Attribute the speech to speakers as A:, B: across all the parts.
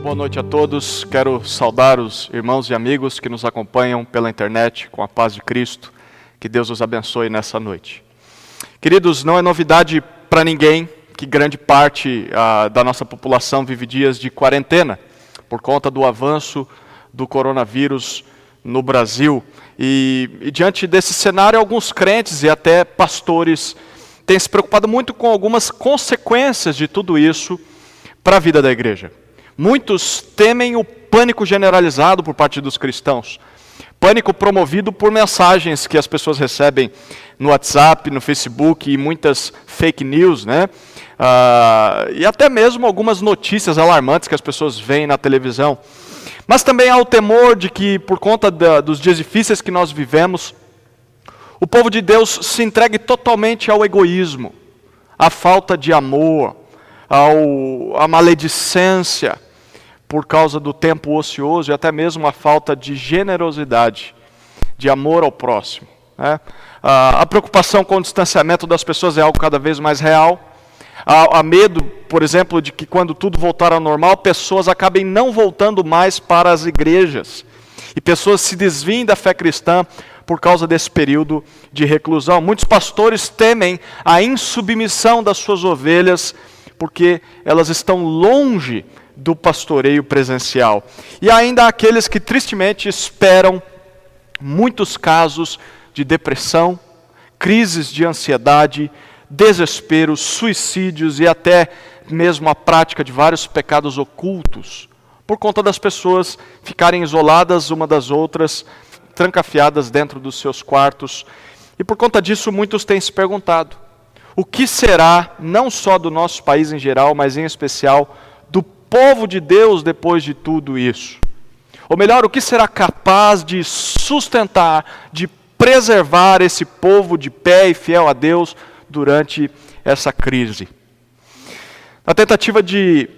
A: Boa noite a todos. Quero saudar os irmãos e amigos que nos acompanham pela internet com a paz de Cristo. Que Deus os abençoe nessa noite. Queridos, não é novidade para ninguém que grande parte da nossa população vive dias de quarentena por conta do avanço do coronavírus no Brasil. E diante desse cenário, alguns crentes e até pastores têm se preocupado muito com algumas consequências de tudo isso para a vida da igreja. Muitos temem o pânico generalizado por parte dos cristãos. Pânico promovido por mensagens que as pessoas recebem no WhatsApp, no Facebook e muitas fake news, né? E até mesmo algumas notícias alarmantes que as pessoas veem na televisão. Mas também há o temor de que, por conta dos dias difíceis que nós vivemos, o povo de Deus se entregue totalmente ao egoísmo, à falta de amor, à maledicência, por causa do tempo ocioso e até mesmo a falta de generosidade, de amor ao próximo. Né? A preocupação com o distanciamento das pessoas é algo cada vez mais real. Há medo, por exemplo, de que quando tudo voltar ao normal, pessoas acabem não voltando mais para as igrejas. E pessoas se desviem da fé cristã por causa desse período de reclusão. Muitos pastores temem a insubmissão das suas ovelhas, porque elas estão longe do pastoreio presencial. E ainda há aqueles que tristemente esperam muitos casos de depressão, crises de ansiedade, desespero, suicídios e até mesmo a prática de vários pecados ocultos, por conta das pessoas ficarem isoladas uma das outras, trancafiadas dentro dos seus quartos. E por conta disso muitos têm se perguntado: o que será, não só do nosso país em geral, mas em especial do povo de Deus depois de tudo isso? Ou melhor, o que será capaz de sustentar, de preservar esse povo de pé e fiel a Deus durante essa crise? Na tentativa de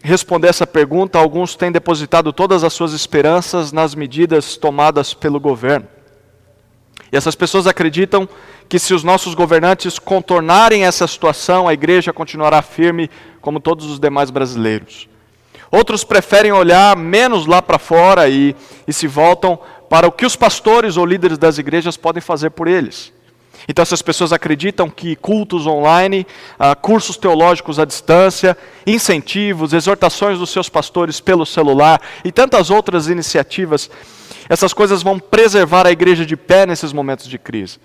A: responder essa pergunta, alguns têm depositado todas as suas esperanças nas medidas tomadas pelo governo. E essas pessoas acreditam que se os nossos governantes contornarem essa situação, a igreja continuará firme como todos os demais brasileiros. Outros preferem olhar menos lá para fora e se voltam para o que os pastores ou líderes das igrejas podem fazer por eles. Então essas pessoas acreditam que cultos online, cursos teológicos à distância, incentivos, exortações dos seus pastores pelo celular e tantas outras iniciativas, essas coisas vão preservar a igreja de pé nesses momentos de crise.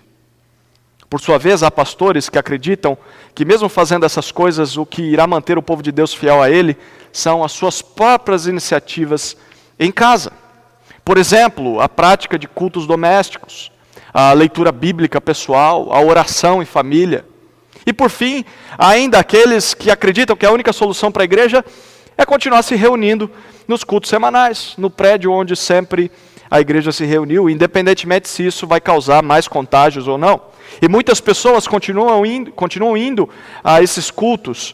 A: Por sua vez, há pastores que acreditam que mesmo fazendo essas coisas, o que irá manter o povo de Deus fiel a Ele são as suas próprias iniciativas em casa. Por exemplo, a prática de cultos domésticos, a leitura bíblica pessoal, a oração em família. E por fim, ainda aqueles que acreditam que a única solução para a igreja é continuar se reunindo nos cultos semanais, no prédio onde sempre a igreja se reuniu, independentemente se isso vai causar mais contágios ou não. E muitas pessoas continuam indo a esses cultos,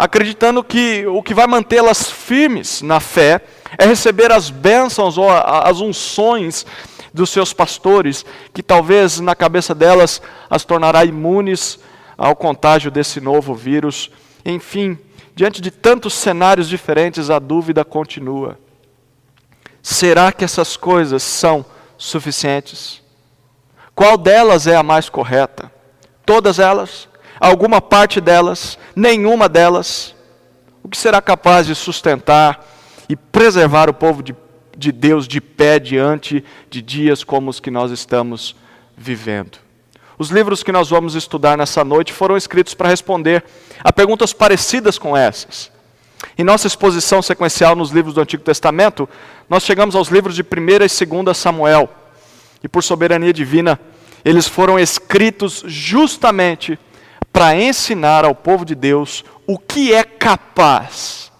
A: acreditando que o que vai mantê-las firmes na fé é receber as bênçãos ou as unções dos seus pastores, que talvez na cabeça delas as tornará imunes ao contágio desse novo vírus. Enfim, diante de tantos cenários diferentes, a dúvida continua. Será que essas coisas são suficientes? Qual delas é a mais correta? Todas elas? Alguma parte delas? Nenhuma delas? O que será capaz de sustentar e preservar o povo de Deus de pé diante de dias como os que nós estamos vivendo? Os livros que nós vamos estudar nessa noite foram escritos para responder a perguntas parecidas com essas. Em nossa exposição sequencial nos livros do Antigo Testamento, nós chegamos aos livros de 1 e 2 Samuel. E por soberania divina, eles foram escritos justamente para ensinar ao povo de Deus o que é capaz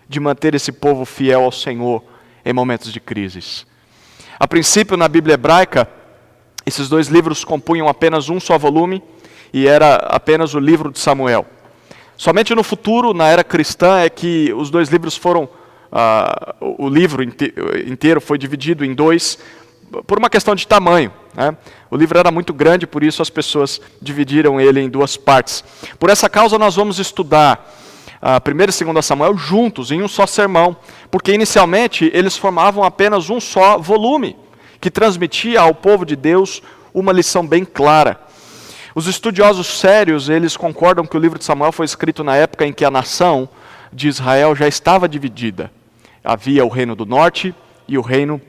A: de manter esse povo fiel ao Senhor em momentos de crises. A princípio, na Bíblia hebraica, esses dois livros compunham apenas um só volume e era apenas o livro de Samuel. Somente no futuro, na era cristã, é que os dois livros foram o livro inteiro foi dividido em dois, por uma questão de tamanho, né? O livro era muito grande, por isso as pessoas dividiram ele em duas partes. Por essa causa nós vamos estudar 1 e 2 Samuel juntos, em um só sermão, porque inicialmente eles formavam apenas um só volume, que transmitia ao povo de Deus uma lição bem clara. Os estudiosos sérios, eles concordam que o livro de Samuel foi escrito na época em que a nação de Israel já estava dividida. Havia o reino do norte e o reino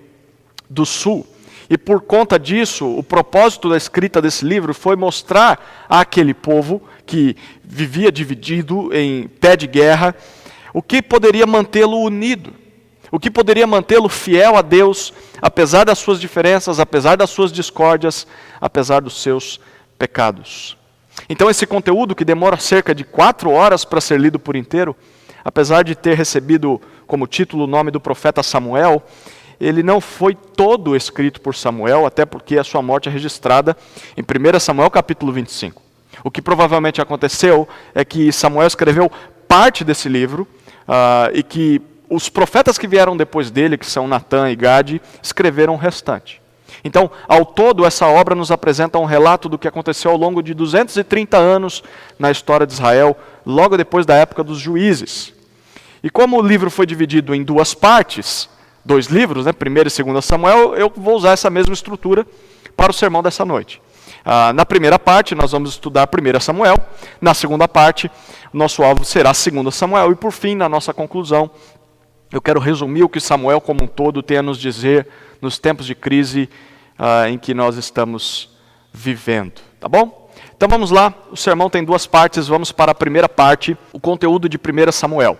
A: do sul. E por conta disso, o propósito da escrita desse livro foi mostrar àquele povo que vivia dividido em pé de guerra, o que poderia mantê-lo unido, o que poderia mantê-lo fiel a Deus, apesar das suas diferenças, apesar das suas discórdias, apesar dos seus pecados. Então esse conteúdo, que demora cerca de 4 horas para ser lido por inteiro, apesar de ter recebido como título o nome do profeta Samuel, ele não foi todo escrito por Samuel, até porque a sua morte é registrada em 1 Samuel capítulo 25. O que provavelmente aconteceu é que Samuel escreveu parte desse livro e que os profetas que vieram depois dele, que são Natã e Gade, escreveram o restante. Então, ao todo, essa obra nos apresenta um relato do que aconteceu ao longo de 230 anos na história de Israel, logo depois da época dos juízes. E como o livro foi dividido em duas partes, 2 livros, né, 1 e 2 Samuel, eu vou usar essa mesma estrutura para o sermão dessa noite. Na primeira parte, nós vamos estudar 1 Samuel. Na segunda parte, nosso alvo será 2 Samuel. E por fim, na nossa conclusão, eu quero resumir o que Samuel como um todo tem a nos dizer nos tempos de crise em que nós estamos vivendo. Tá bom? Então vamos lá, o sermão tem 2 partes, vamos para a primeira parte, o conteúdo de 1 Samuel.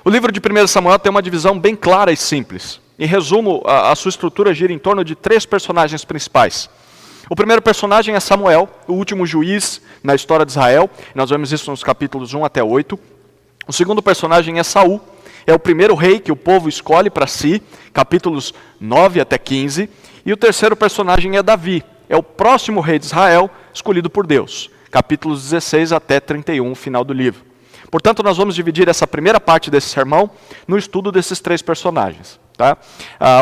A: O livro de 1 Samuel tem uma divisão bem clara e simples. Em resumo, a sua estrutura gira em torno de 3 personagens principais. O primeiro personagem é Samuel, o último juiz na história de Israel. Nós vemos isso nos capítulos 1 até 8. O segundo personagem é Saul, é o primeiro rei que o povo escolhe para si, capítulos 9 até 15. E o terceiro personagem é Davi, é o próximo rei de Israel, escolhido por Deus, capítulos 16 até 31, final do livro. Portanto, nós vamos dividir essa primeira parte desse sermão no estudo desses 3 personagens. Tá?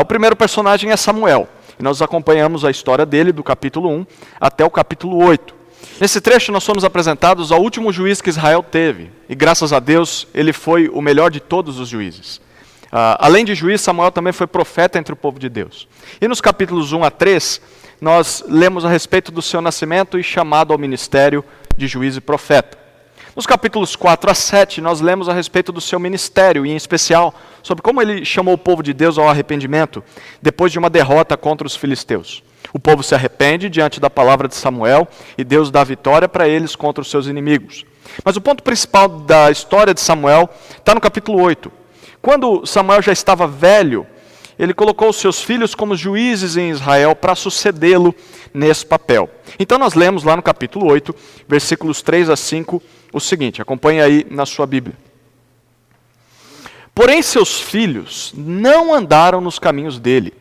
A: O primeiro personagem é Samuel, e nós acompanhamos a história dele do capítulo 1 até o capítulo 8. Nesse trecho nós somos apresentados ao último juiz que Israel teve, e graças a Deus ele foi o melhor de todos os juízes. Além de juiz, Samuel também foi profeta entre o povo de Deus. E nos capítulos 1 a 3, nós lemos a respeito do seu nascimento e chamado ao ministério de juiz e profeta. Nos capítulos 4 a 7, nós lemos a respeito do seu ministério, e em especial sobre como ele chamou o povo de Deus ao arrependimento, depois de uma derrota contra os filisteus. O povo se arrepende diante da palavra de Samuel, e Deus dá vitória para eles contra os seus inimigos. Mas o ponto principal da história de Samuel está no capítulo 8. Quando Samuel já estava velho, ele colocou os seus filhos como juízes em Israel para sucedê-lo nesse papel. Então nós lemos lá no capítulo 8, versículos 3 a 5, o seguinte, acompanhe aí na sua Bíblia. Porém seus filhos não andaram nos caminhos dele,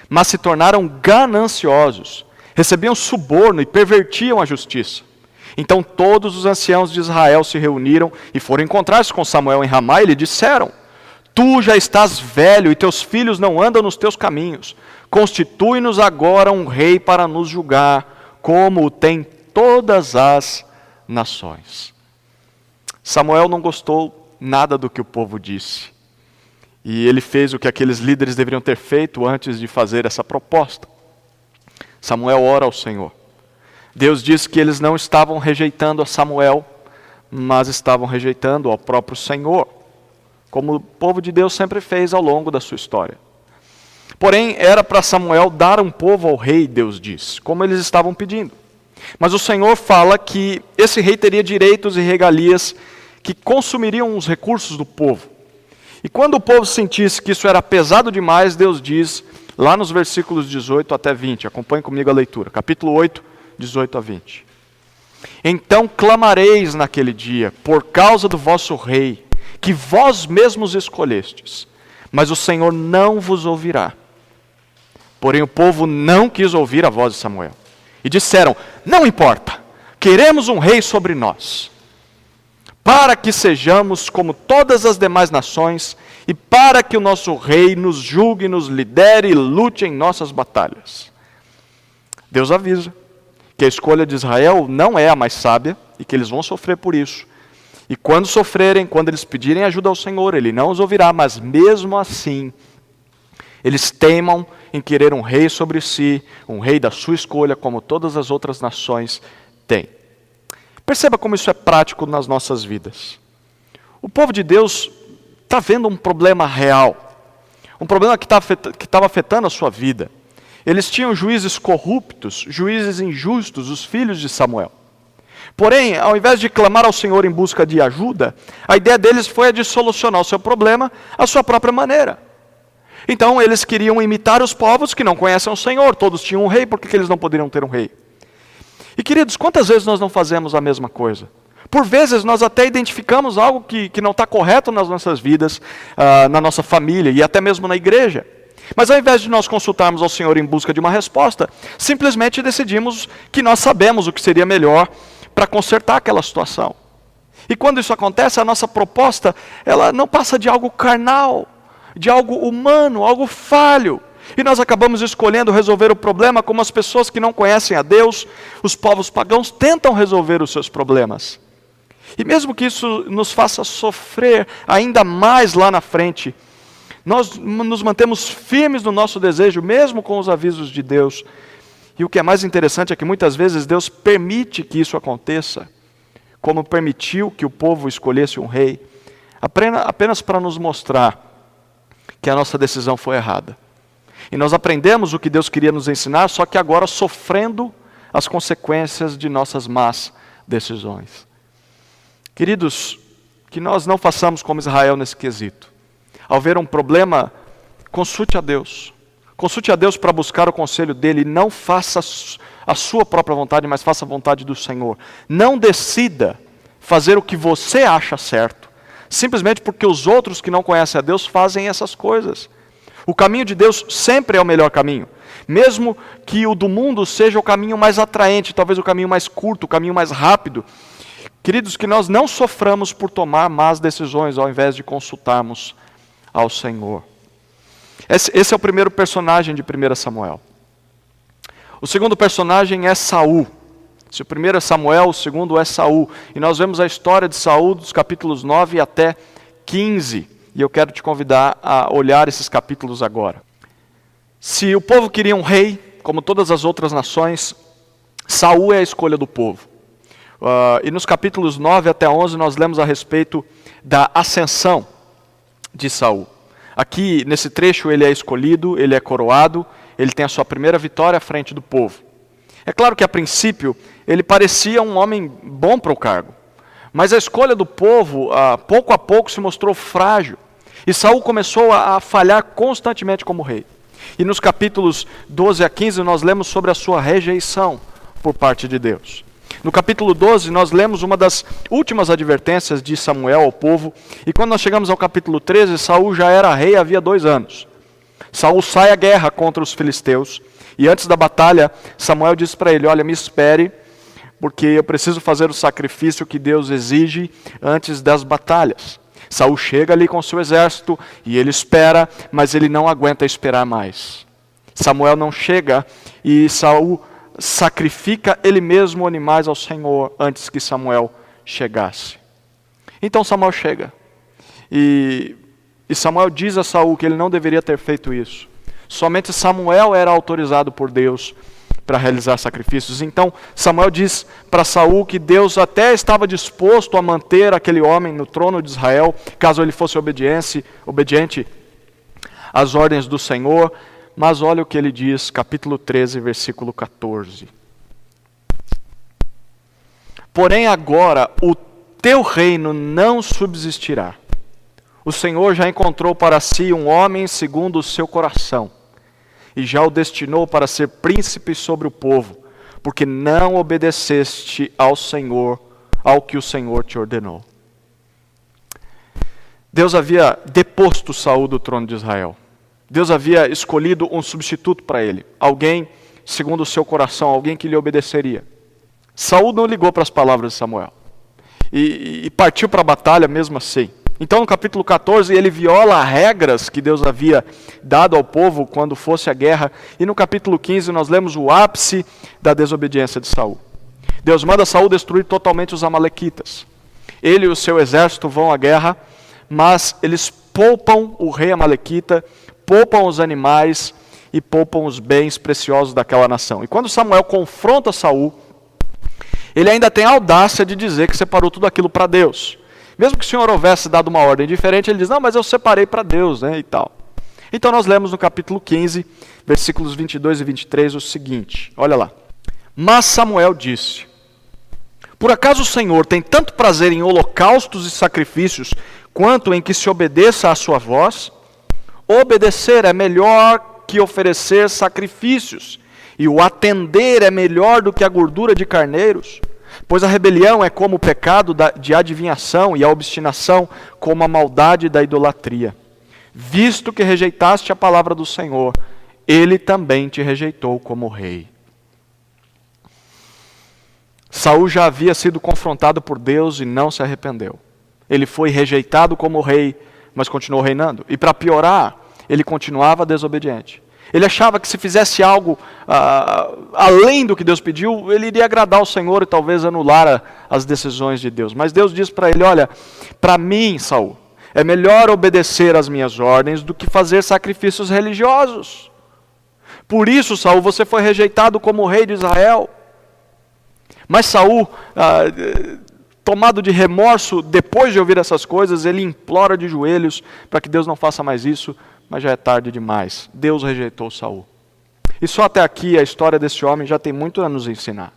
A: mas se tornaram gananciosos, recebiam suborno e pervertiam a justiça. Então todos os anciãos de Israel se reuniram e foram encontrar-se com Samuel em Ramá e lhe disseram: Tu já estás velho e teus filhos não andam nos teus caminhos. Constitui-nos agora um rei para nos julgar, como o tem todas as nações. Samuel não gostou nada do que o povo disse. E ele fez o que aqueles líderes deveriam ter feito antes de fazer essa proposta. Samuel ora ao Senhor. Deus diz que eles não estavam rejeitando a Samuel, mas estavam rejeitando ao próprio Senhor, como o povo de Deus sempre fez ao longo da sua história. Porém, era para Samuel dar um povo ao rei, Deus diz, como eles estavam pedindo. Mas o Senhor fala que esse rei teria direitos e regalias que consumiriam os recursos do povo. E quando o povo sentisse que isso era pesado demais, Deus diz, lá nos versículos 18 até 20, acompanhe comigo a leitura, capítulo 8, 18 a 20. Então clamareis naquele dia, por causa do vosso rei, que vós mesmos escolhestes, mas o Senhor não vos ouvirá. Porém o povo não quis ouvir a voz de Samuel. E disseram: não importa, queremos um rei sobre nós, para que sejamos como todas as demais nações e para que o nosso rei nos julgue, nos lidere e lute em nossas batalhas. Deus avisa que a escolha de Israel não é a mais sábia e que eles vão sofrer por isso. E quando sofrerem, quando eles pedirem ajuda ao Senhor, Ele não os ouvirá, mas mesmo assim, eles teimam em querer um rei sobre si, um rei da sua escolha, como todas as outras nações têm. Perceba como isso é prático nas nossas vidas. O povo de Deus está vendo um problema real, um problema que estava afetando a sua vida. Eles tinham juízes corruptos, juízes injustos, os filhos de Samuel. Porém, ao invés de clamar ao Senhor em busca de ajuda, a ideia deles foi a de solucionar o seu problema à sua própria maneira. Então, eles queriam imitar os povos que não conhecem o Senhor. Todos tinham um rei, por que eles não poderiam ter um rei? E queridos, quantas vezes nós não fazemos a mesma coisa? Por vezes nós até identificamos algo que não está correto nas nossas vidas, na nossa família e até mesmo na igreja. Mas ao invés de nós consultarmos ao Senhor em busca de uma resposta, simplesmente decidimos que nós sabemos o que seria melhor para consertar aquela situação. E quando isso acontece, a nossa proposta, ela não passa de algo carnal, de algo humano, algo falho. E nós acabamos escolhendo resolver o problema como as pessoas que não conhecem a Deus, os povos pagãos, tentam resolver os seus problemas. E mesmo que isso nos faça sofrer ainda mais lá na frente, nós nos mantemos firmes no nosso desejo, mesmo com os avisos de Deus. E o que é mais interessante é que muitas vezes Deus permite que isso aconteça, como permitiu que o povo escolhesse um rei, apenas para nos mostrar que a nossa decisão foi errada. E nós aprendemos o que Deus queria nos ensinar, só que agora sofrendo as consequências de nossas más decisões. Queridos, que nós não façamos como Israel nesse quesito. Ao ver um problema, consulte a Deus. Consulte a Deus para buscar o conselho dEle. Não faça a sua própria vontade, mas faça a vontade do Senhor. Não decida fazer o que você acha certo, simplesmente porque os outros que não conhecem a Deus fazem essas coisas. O caminho de Deus sempre é o melhor caminho. Mesmo que o do mundo seja o caminho mais atraente, talvez o caminho mais curto, o caminho mais rápido. Queridos, que nós não soframos por tomar más decisões, ao invés de consultarmos ao Senhor. Esse é o primeiro personagem de 1 Samuel. O segundo personagem é Saul. Se o primeiro é Samuel, o segundo é Saul. E nós vemos a história de Saul dos capítulos 9 até 15. E eu quero te convidar a olhar esses capítulos agora. Se o povo queria um rei, como todas as outras nações, Saul é a escolha do povo. E nos capítulos 9 até 11 nós lemos a respeito da ascensão de Saul. Aqui, nesse trecho, ele é escolhido, ele é coroado, ele tem a sua primeira vitória à frente do povo. É claro que, a princípio, ele parecia um homem bom para o cargo. Mas a escolha do povo, pouco a pouco, se mostrou frágil. E Saul começou a falhar constantemente como rei. E nos capítulos 12 a 15, nós lemos sobre a sua rejeição por parte de Deus. No capítulo 12, nós lemos uma das últimas advertências de Samuel ao povo. E quando nós chegamos ao capítulo 13, Saul já era rei havia 2 anos. Saul sai à guerra contra os filisteus. E antes da batalha, Samuel diz para ele: olha, me espere, porque eu preciso fazer o sacrifício que Deus exige antes das batalhas. Saul chega ali com seu exército e ele espera, mas ele não aguenta esperar mais. Samuel não chega e Saul sacrifica ele mesmo animais ao Senhor antes que Samuel chegasse. Então Samuel chega e Samuel diz a Saul que ele não deveria ter feito isso. Somente Samuel era autorizado por Deus para realizar sacrifícios. Então Samuel diz para Saul que Deus até estava disposto a manter aquele homem no trono de Israel, caso ele fosse obediente às ordens do Senhor. Mas olha o que ele diz, capítulo 13, versículo 14. Porém agora o teu reino não subsistirá. O Senhor já encontrou para si um homem segundo o seu coração, e já o destinou para ser príncipe sobre o povo, porque não obedeceste ao Senhor, ao que o Senhor te ordenou. Deus havia deposto Saul do trono de Israel. Deus havia escolhido um substituto para ele, alguém segundo o seu coração, alguém que lhe obedeceria. Saul não ligou para as palavras de Samuel e partiu para a batalha mesmo assim. Então no capítulo 14 ele viola regras que Deus havia dado ao povo quando fosse a guerra. E no capítulo 15 nós lemos o ápice da desobediência de Saul. Deus manda Saul destruir totalmente os amalequitas. Ele e o seu exército vão à guerra, mas eles poupam o rei amalequita, poupam os animais e poupam os bens preciosos daquela nação. E quando Samuel confronta Saul, ele ainda tem a audácia de dizer que separou tudo aquilo para Deus. Mesmo que o Senhor houvesse dado uma ordem diferente, ele diz, não, mas eu separei para Deus, né, e tal. Então nós lemos no capítulo 15, versículos 22 e 23, o seguinte, olha lá. Mas Samuel disse, por acaso o Senhor tem tanto prazer em holocaustos e sacrifícios, quanto em que se obedeça à sua voz? Obedecer é melhor que oferecer sacrifícios, e o atender é melhor do que a gordura de carneiros. Pois a rebelião é como o pecado de adivinhação, e a obstinação como a maldade da idolatria. Visto que rejeitaste a palavra do Senhor, ele também te rejeitou como rei. Saul já havia sido confrontado por Deus e não se arrependeu. Ele foi rejeitado como rei, mas continuou reinando. E para piorar, ele continuava desobediente. Ele achava que se fizesse algo além do que Deus pediu, ele iria agradar ao Senhor e talvez anular as decisões de Deus. Mas Deus diz para ele, olha, para mim, Saul, é melhor obedecer às minhas ordens do que fazer sacrifícios religiosos. Por isso, Saul, você foi rejeitado como rei de Israel. Mas Saul, tomado de remorso, depois de ouvir essas coisas, ele implora de joelhos para que Deus não faça mais isso, mas já é tarde demais. Deus rejeitou Saul. E só até aqui a história desse homem já tem muito a nos ensinar.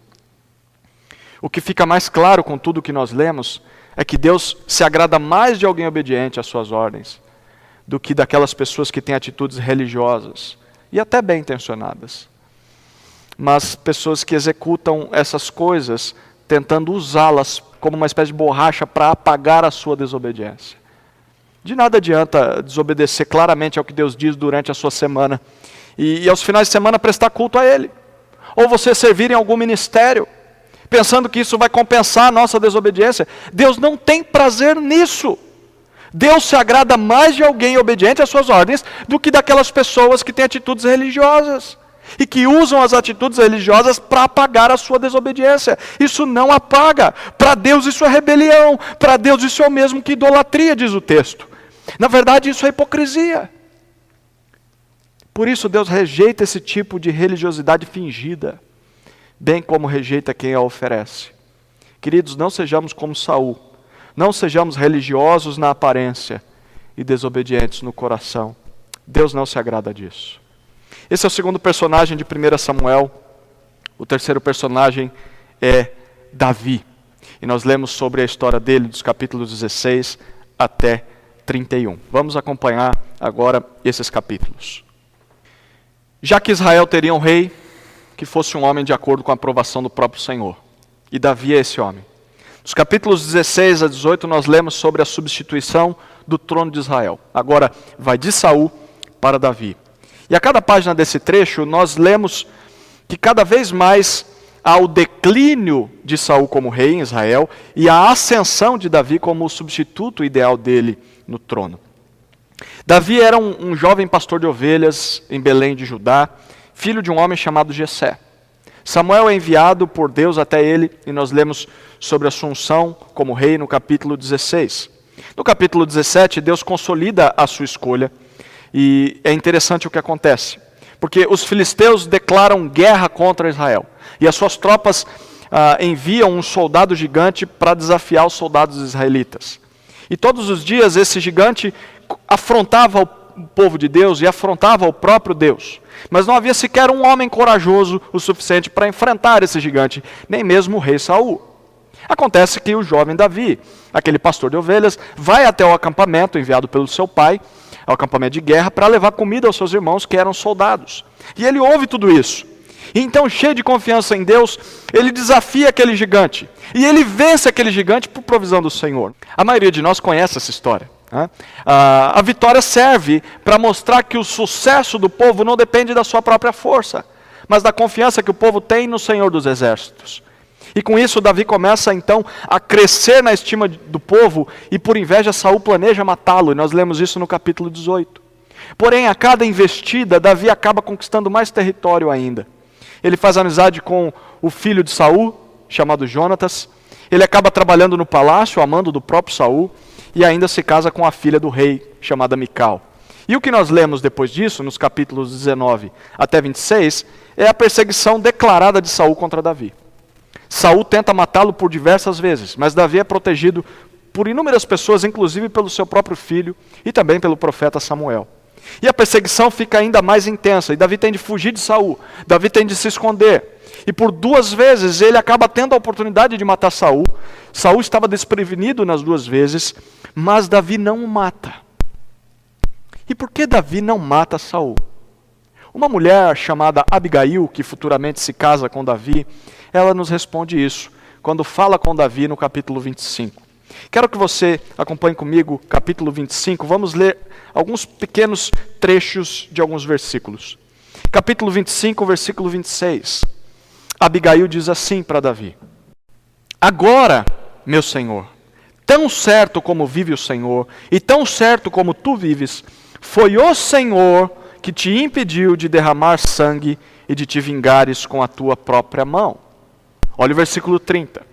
A: O que fica mais claro com tudo que nós lemos é que Deus se agrada mais de alguém obediente às suas ordens do que daquelas pessoas que têm atitudes religiosas e até bem intencionadas. Mas pessoas que executam essas coisas tentando usá-las como uma espécie de borracha para apagar a sua desobediência. De nada adianta desobedecer claramente ao que Deus diz durante a sua semana e aos finais de semana prestar culto a Ele. Ou você servir em algum ministério, pensando que isso vai compensar a nossa desobediência. Deus não tem prazer nisso. Deus se agrada mais de alguém obediente às suas ordens do que daquelas pessoas que têm atitudes religiosas e que usam as atitudes religiosas para apagar a sua desobediência. Isso não apaga. Para Deus isso é rebelião. Para Deus isso é o mesmo que idolatria, diz o texto. Na verdade isso é hipocrisia. Por isso Deus rejeita esse tipo de religiosidade fingida, bem como rejeita quem a oferece. Queridos, não sejamos como Saul. Não sejamos religiosos na aparência e desobedientes no coração. Deus não se agrada disso. Esse é o segundo personagem de 1 Samuel. O terceiro personagem é Davi. E nós lemos sobre a história dele dos capítulos 16 até 31. Vamos acompanhar agora esses capítulos. Já que Israel teria um rei que fosse um homem de acordo com a aprovação do próprio Senhor. E Davi é esse homem. Nos capítulos 16 a 18 nós lemos sobre a substituição do trono de Israel. Agora vai de Saul para Davi. E a cada página desse trecho, nós lemos que cada vez mais há o declínio de Saul como rei em Israel e a ascensão de Davi como o substituto ideal dele no trono. Davi era um jovem pastor de ovelhas em Belém de Judá, filho de um homem chamado Jessé. Samuel é enviado por Deus até ele e nós lemos sobre a sua unção como rei no capítulo 16. No capítulo 17, Deus consolida a sua escolha. E é interessante o que acontece, porque os filisteus declaram guerra contra Israel, e as suas tropas enviam um soldado gigante para desafiar os soldados israelitas. E todos os dias esse gigante afrontava o povo de Deus e afrontava o próprio Deus. Mas não havia sequer um homem corajoso o suficiente para enfrentar esse gigante, nem mesmo o rei Saul. Acontece que o jovem Davi, aquele pastor de ovelhas, vai até o acampamento enviado pelo seu pai, ao acampamento de guerra, para levar comida aos seus irmãos que eram soldados. E ele ouve tudo isso. E então, cheio de confiança em Deus, ele desafia aquele gigante. E ele vence aquele gigante por provisão do Senhor. A maioria de nós conhece essa história. Né? A vitória serve para mostrar que o sucesso do povo não depende da sua própria força, mas da confiança que o povo tem no Senhor dos Exércitos. E com isso Davi começa então a crescer na estima do povo e por inveja Saul planeja matá-lo, e nós lemos isso no capítulo 18. Porém, a cada investida, Davi acaba conquistando mais território ainda. Ele faz amizade com o filho de Saul, chamado Jonatas. Ele acaba trabalhando no palácio, amando do próprio Saul, e ainda se casa com a filha do rei, chamada Mical. E o que nós lemos depois disso, nos capítulos 19 até 26, é a perseguição declarada de Saul contra Davi. Saul tenta matá-lo por diversas vezes, mas Davi é protegido por inúmeras pessoas, inclusive pelo seu próprio filho e também pelo profeta Samuel. E a perseguição fica ainda mais intensa, e Davi tem de fugir de Saul, Davi tem de se esconder. E por 2 vezes ele acaba tendo a oportunidade de matar Saul. Saul estava desprevenido nas 2 vezes, mas Davi não o mata. E por que Davi não mata Saul? Uma mulher chamada Abigail, que futuramente se casa com Davi, ela nos responde isso, quando fala com Davi no capítulo 25. Quero que você acompanhe comigo capítulo 25, vamos ler alguns pequenos trechos de alguns versículos. Capítulo 25, versículo 26. Abigail diz assim para Davi: agora, meu senhor, tão certo como vive o Senhor, e tão certo como tu vives, foi o Senhor que te impediu de derramar sangue e de te vingares com a tua própria mão. Olha o versículo 30.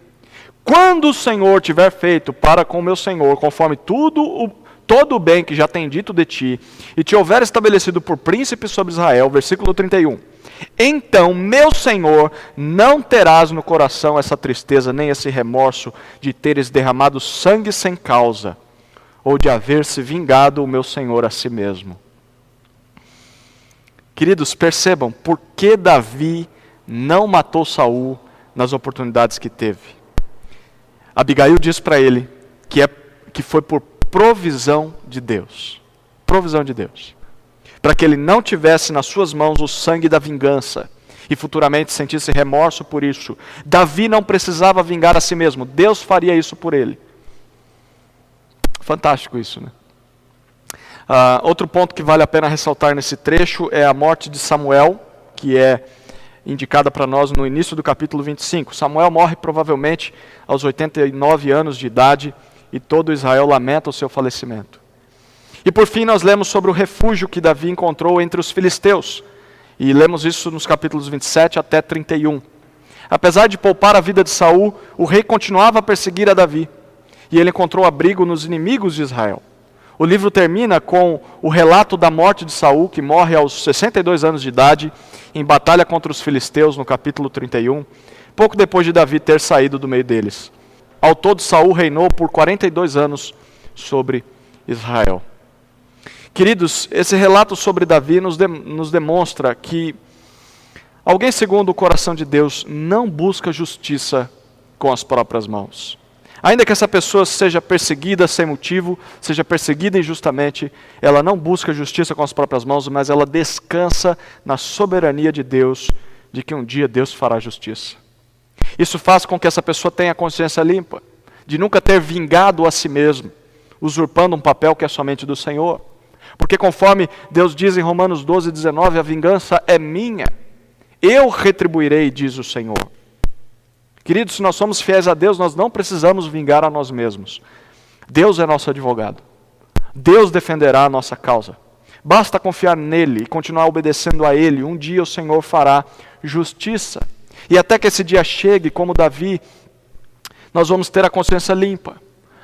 A: Quando o Senhor tiver feito para com o meu Senhor, conforme todo o bem que já tem dito de ti, e te houver estabelecido por príncipe sobre Israel, versículo 31. Então, meu Senhor, não terás no coração essa tristeza, nem esse remorso de teres derramado sangue sem causa, ou de haver se vingado o meu Senhor a si mesmo. Queridos, percebam por que Davi não matou Saul nas oportunidades que teve. Abigail diz para ele que foi por provisão de Deus. Provisão de Deus. Para que ele não tivesse nas suas mãos o sangue da vingança e futuramente sentisse remorso por isso. Davi não precisava vingar a si mesmo. Deus faria isso por ele. Fantástico isso, né? Outro ponto que vale a pena ressaltar nesse trecho é a morte de Samuel, que é indicada para nós no início do capítulo 25. Samuel morre provavelmente aos 89 anos de idade e todo Israel lamenta o seu falecimento. E por fim nós lemos sobre o refúgio que Davi encontrou entre os filisteus. E lemos isso nos capítulos 27 até 31. Apesar de poupar a vida de Saul, o rei continuava a perseguir a Davi. E ele encontrou abrigo nos inimigos de Israel. O livro termina com o relato da morte de Saul, que morre aos 62 anos de idade, em batalha contra os filisteus, no capítulo 31, pouco depois de Davi ter saído do meio deles. Ao todo, Saul reinou por 42 anos sobre Israel. Queridos, esse relato sobre Davi nos demonstra que alguém segundo o coração de Deus não busca justiça com as próprias mãos. Ainda que essa pessoa seja perseguida sem motivo, seja perseguida injustamente, ela não busca justiça com as próprias mãos, mas ela descansa na soberania de Deus, de que um dia Deus fará justiça. Isso faz com que essa pessoa tenha a consciência limpa, de nunca ter vingado a si mesmo, usurpando um papel que é somente do Senhor. Porque conforme Deus diz em Romanos 12:19, a vingança é minha, eu retribuirei, diz o Senhor. Queridos, se nós somos fiéis a Deus, nós não precisamos vingar a nós mesmos. Deus é nosso advogado. Deus defenderá a nossa causa. Basta confiar nele e continuar obedecendo a ele. Um dia o Senhor fará justiça. E até que esse dia chegue, como Davi, nós vamos ter a consciência limpa.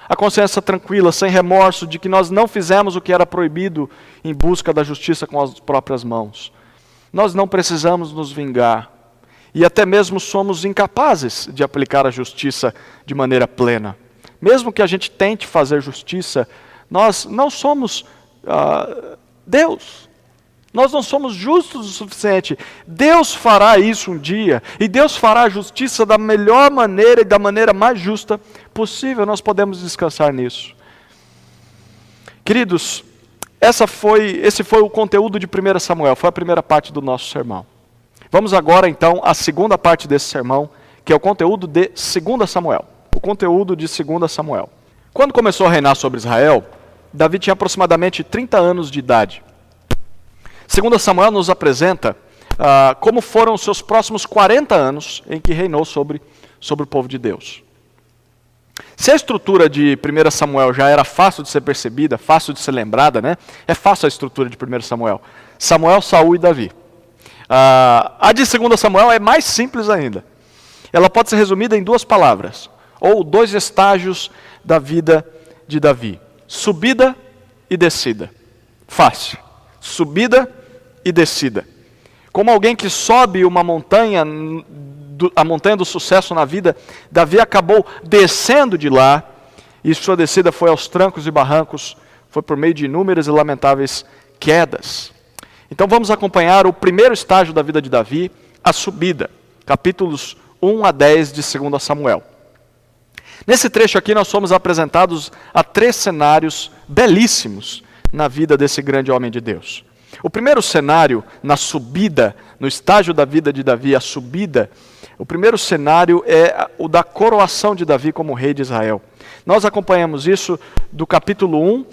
A: A consciência tranquila, sem remorso, de que nós não fizemos o que era proibido em busca da justiça com as próprias mãos. Nós não precisamos nos vingar. E até mesmo somos incapazes de aplicar a justiça de maneira plena. Mesmo que a gente tente fazer justiça, nós não somos Deus. Nós não somos justos o suficiente. Deus fará isso um dia. E Deus fará a justiça da melhor maneira e da maneira mais justa possível. Nós podemos descansar nisso. Queridos, esse foi o conteúdo de 1 Samuel. Foi a primeira parte do nosso sermão. Vamos agora, então, à segunda parte desse sermão, que é o conteúdo de 2 Samuel. O conteúdo de 2 Samuel. Quando começou a reinar sobre Israel, Davi tinha aproximadamente 30 anos de idade. 2 Samuel nos apresenta como foram os seus próximos 40 anos em que reinou sobre sobre o povo de Deus. Se a estrutura de 1 Samuel já era fácil de ser percebida, fácil de ser lembrada, né? É fácil a estrutura de 1 Samuel. Samuel, Saul e Davi. A de 2 Samuel é mais simples ainda. Ela pode ser resumida em 2 palavras, ou 2 estágios da vida de Davi. Subida e descida. Fácil. Subida e descida. Como alguém que sobe uma montanha, a montanha do sucesso na vida, Davi acabou descendo de lá, e sua descida foi aos trancos e barrancos, foi por meio de inúmeras e lamentáveis quedas. Então vamos acompanhar o primeiro estágio da vida de Davi, a subida, capítulos 1 a 10 de 2 Samuel. Nesse trecho aqui nós somos apresentados a 3 cenários belíssimos na vida desse grande homem de Deus. O primeiro cenário, na subida, no estágio da vida de Davi, a subida, o primeiro cenário é o da coroação de Davi como rei de Israel. Nós acompanhamos isso do capítulo 1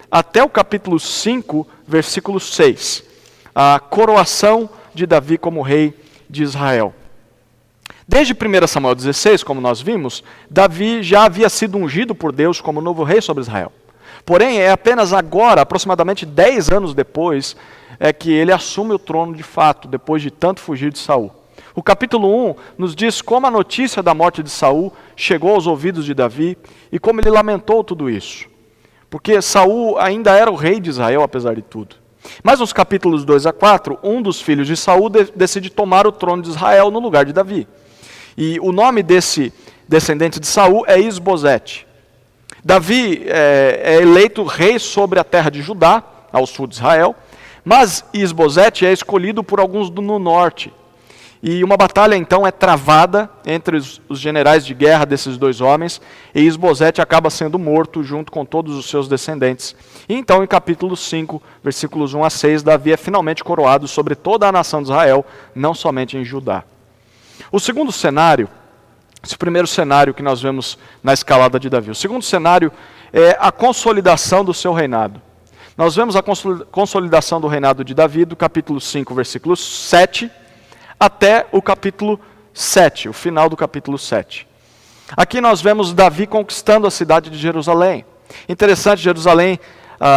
A: até o capítulo 5, versículo 6. A coroação de Davi como rei de Israel. Desde 1 Samuel 16, como nós vimos, Davi já havia sido ungido por Deus como novo rei sobre Israel. Porém, é apenas agora, aproximadamente 10 anos depois, é que ele assume o trono de fato, depois de tanto fugir de Saul. O capítulo 1 nos diz como a notícia da morte de Saul chegou aos ouvidos de Davi e como ele lamentou tudo isso. Porque Saul ainda era o rei de Israel, apesar de tudo. Mas nos capítulos 2 a 4, um dos filhos de Saul decide tomar o trono de Israel no lugar de Davi. E o nome desse descendente de Saul é Isbosete. Davi é eleito rei sobre a terra de Judá, ao sul de Israel, mas Isbosete é escolhido por alguns no norte. E uma batalha então é travada entre os generais de guerra desses 2 homens, e Isbosete acaba sendo morto junto com todos os seus descendentes. E então em capítulo 5, versículos 1 a 6, Davi é finalmente coroado sobre toda a nação de Israel, não somente em Judá. O segundo cenário, esse primeiro cenário que nós vemos na escalada de Davi. O segundo cenário é a consolidação do seu reinado. Nós vemos a consolidação do reinado de Davi, do capítulo 5, versículo 7, até o capítulo 7, o final do capítulo 7. Aqui nós vemos Davi conquistando a cidade de Jerusalém. Interessante, Jerusalém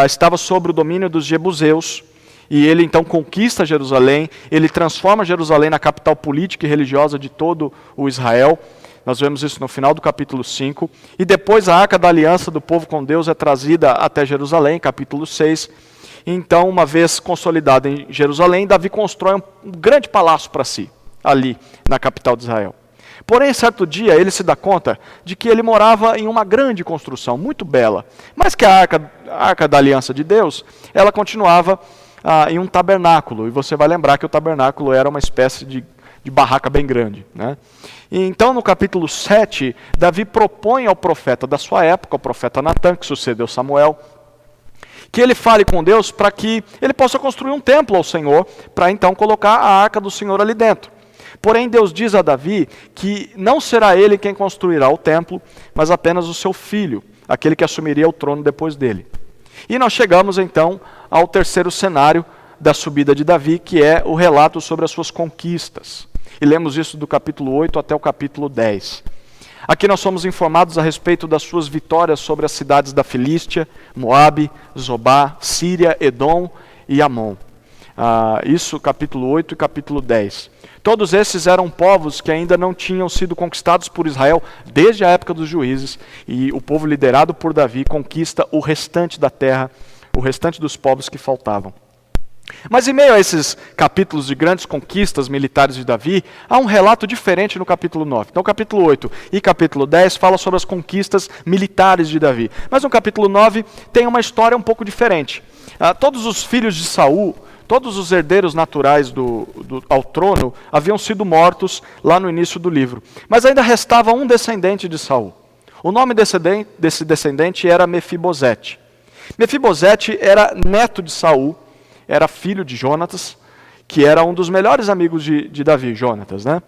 A: estava sob o domínio dos jebuseus, e ele então conquista Jerusalém, ele transforma Jerusalém na capital política e religiosa de todo o Israel. Nós vemos isso no final do capítulo 5. E depois a arca da aliança do povo com Deus é trazida até Jerusalém, capítulo 6. Então, uma vez consolidada em Jerusalém, Davi constrói um grande palácio para si, ali na capital de Israel. Porém, certo dia, ele se dá conta de que ele morava em uma grande construção, muito bela, mas que a arca da aliança de Deus, ela continuava em um tabernáculo. E você vai lembrar que o tabernáculo era uma espécie de barraca bem grande, né? E então, no capítulo 7, Davi propõe ao profeta da sua época, o profeta Natã, que sucedeu Samuel, que ele fale com Deus para que ele possa construir um templo ao Senhor, para então colocar a arca do Senhor ali dentro. Porém, Deus diz a Davi que não será ele quem construirá o templo, mas apenas o seu filho, aquele que assumiria o trono depois dele. E nós chegamos então ao terceiro cenário da subida de Davi, que é o relato sobre as suas conquistas. E lemos isso do capítulo 8 até o capítulo 10. Aqui nós somos informados a respeito das suas vitórias sobre as cidades da Filístia, Moabe, Zobá, Síria, Edom e Amon. Isso capítulo 8 e capítulo 10. Todos esses eram povos que ainda não tinham sido conquistados por Israel desde a época dos juízes, e o povo liderado por Davi conquista o restante da terra, o restante dos povos que faltavam. Mas em meio a esses capítulos de grandes conquistas militares de Davi, há um relato diferente no capítulo 9. Então, capítulo 8 e capítulo 10 fala sobre as conquistas militares de Davi. Mas no capítulo 9 tem uma história um pouco diferente. Todos os filhos de Saul, todos os herdeiros naturais ao trono, haviam sido mortos lá no início do livro. Mas ainda restava um descendente de Saul. O nome desse descendente era Mefibosete. Mefibosete era neto de Saul, era filho de Jonatas, que era um dos melhores amigos de Davi, Jonatas, né?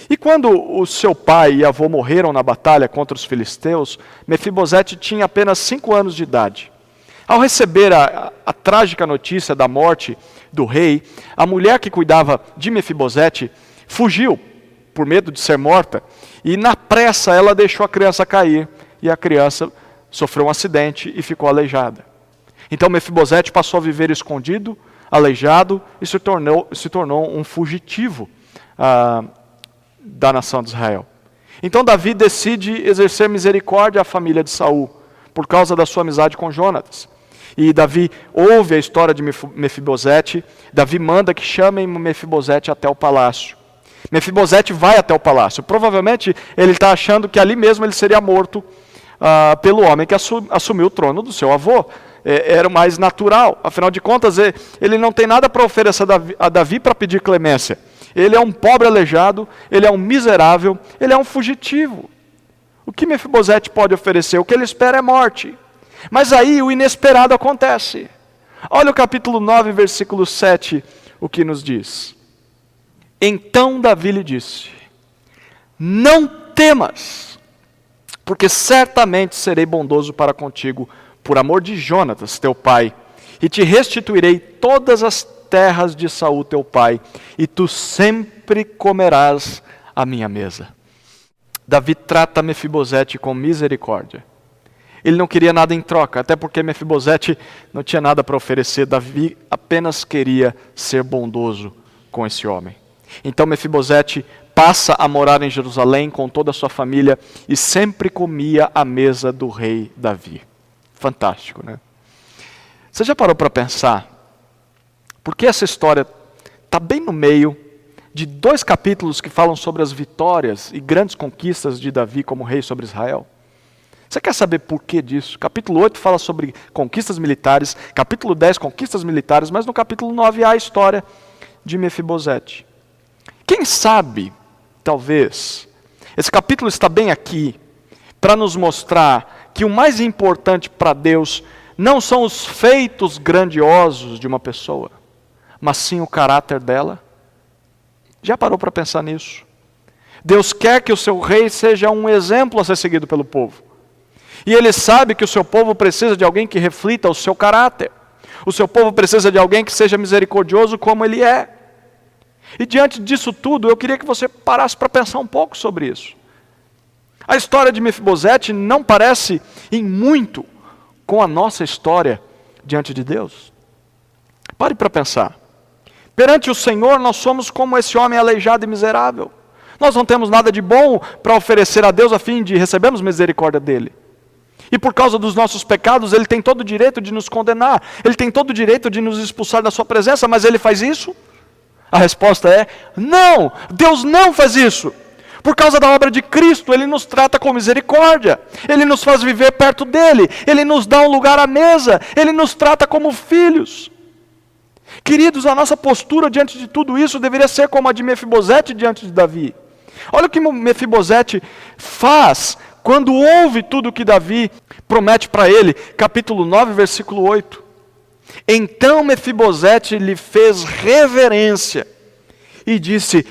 A: E quando o seu pai e avô morreram na batalha contra os filisteus, Mefibosete tinha apenas 5 anos de idade. Ao receber a trágica notícia da morte do rei, a mulher que cuidava de Mefibosete fugiu por medo de ser morta, e na pressa ela deixou a criança cair, e a criança sofreu um acidente e ficou aleijada. Então Mefibosete passou a viver escondido, aleijado, e se tornou um fugitivo da nação de Israel. Então Davi decide exercer misericórdia à família de Saul, por causa da sua amizade com Jonatas. E Davi ouve a história de Mefibosete, Davi manda que chamem Mefibosete até o palácio. Mefibosete vai até o palácio. Provavelmente ele está achando que ali mesmo ele seria morto pelo homem que assumiu o trono do seu avô. Era o mais natural. Afinal de contas, ele não tem nada para oferecer a Davi para pedir clemência. Ele é um pobre aleijado, ele é um miserável, ele é um fugitivo. O que Mefibosete pode oferecer? O que ele espera é morte. Mas aí o inesperado acontece. Olha o capítulo 9, versículo 7, o que nos diz. Então Davi lhe disse: não temas, porque certamente serei bondoso para contigo, por amor de Jonatas, teu pai, e te restituirei todas as terras de Saul, teu pai, e tu sempre comerás a minha mesa. Davi trata Mefibosete com misericórdia. Ele não queria nada em troca, até porque Mefibosete não tinha nada para oferecer. Davi apenas queria ser bondoso com esse homem. Então Mefibosete passa a morar em Jerusalém com toda a sua família e sempre comia à mesa do rei Davi. Fantástico, né? Você já parou para pensar por que essa história está bem no meio de 2 capítulos que falam sobre as vitórias e grandes conquistas de Davi como rei sobre Israel? Você quer saber por que disso? Capítulo 8 fala sobre conquistas militares, capítulo 10 conquistas militares, mas no capítulo 9 há a história de Mefibosete. Quem sabe, talvez, esse capítulo está bem aqui para nos mostrar que o mais importante para Deus não são os feitos grandiosos de uma pessoa, mas sim o caráter dela. Já parou para pensar nisso? Deus quer que o seu rei seja um exemplo a ser seguido pelo povo. E Ele sabe que o seu povo precisa de alguém que reflita o seu caráter. O seu povo precisa de alguém que seja misericordioso como Ele é. E diante disso tudo, eu queria que você parasse para pensar um pouco sobre isso. A história de Mefibosete não parece em muito com a nossa história diante de Deus. Pare para pensar. Perante o Senhor, nós somos como esse homem aleijado e miserável. Nós não temos nada de bom para oferecer a Deus a fim de recebermos misericórdia dEle. E por causa dos nossos pecados, Ele tem todo o direito de nos condenar. Ele tem todo o direito de nos expulsar da sua presença, mas Ele faz isso? A resposta é: não! Deus não faz isso! Por causa da obra de Cristo, Ele nos trata com misericórdia. Ele nos faz viver perto dEle. Ele nos dá um lugar à mesa. Ele nos trata como filhos. Queridos, a nossa postura diante de tudo isso deveria ser como a de Mefibosete diante de Davi. Olha o que Mefibosete faz quando ouve tudo o que Davi promete para ele. Capítulo 9, versículo 8. Então Mefibosete lhe fez reverência e disse: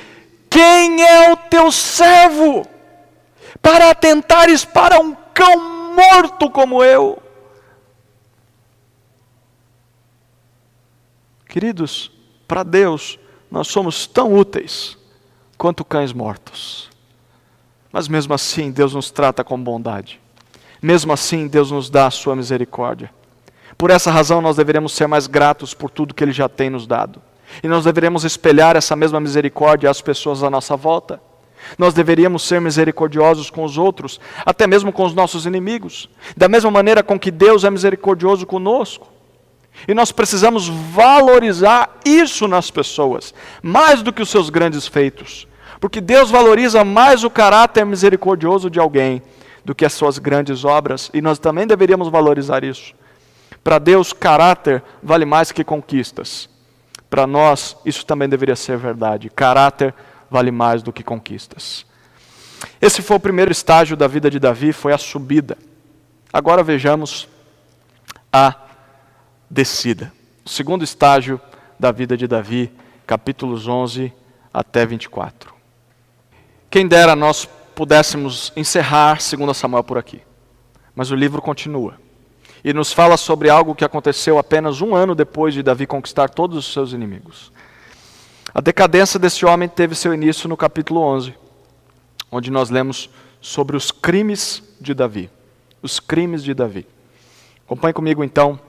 A: quem é o teu servo para atentares para um cão morto como eu? Queridos, para Deus nós somos tão úteis quanto cães mortos. Mas mesmo assim Deus nos trata com bondade. Mesmo assim Deus nos dá a sua misericórdia. Por essa razão nós deveremos ser mais gratos por tudo que Ele já tem nos dado. E nós deveremos espelhar essa mesma misericórdia às pessoas à nossa volta. Nós deveríamos ser misericordiosos com os outros, até mesmo com os nossos inimigos. Da mesma maneira com que Deus é misericordioso conosco. E nós precisamos valorizar isso nas pessoas, mais do que os seus grandes feitos. Porque Deus valoriza mais o caráter misericordioso de alguém do que as suas grandes obras. E nós também deveríamos valorizar isso. Para Deus, caráter vale mais que conquistas. Para nós, isso também deveria ser verdade. Caráter vale mais do que conquistas. Esse foi o primeiro estágio da vida de Davi, foi a subida. Agora vejamos a descida. O segundo estágio da vida de Davi, capítulos 11 até 24. Quem dera nós pudéssemos encerrar 2 Samuel por aqui. Mas o livro continua. E nos fala sobre algo que aconteceu apenas 1 ano depois de Davi conquistar todos os seus inimigos. A decadência desse homem teve seu início no capítulo 11, onde nós lemos sobre os crimes de Davi. Os crimes de Davi. Acompanhe comigo então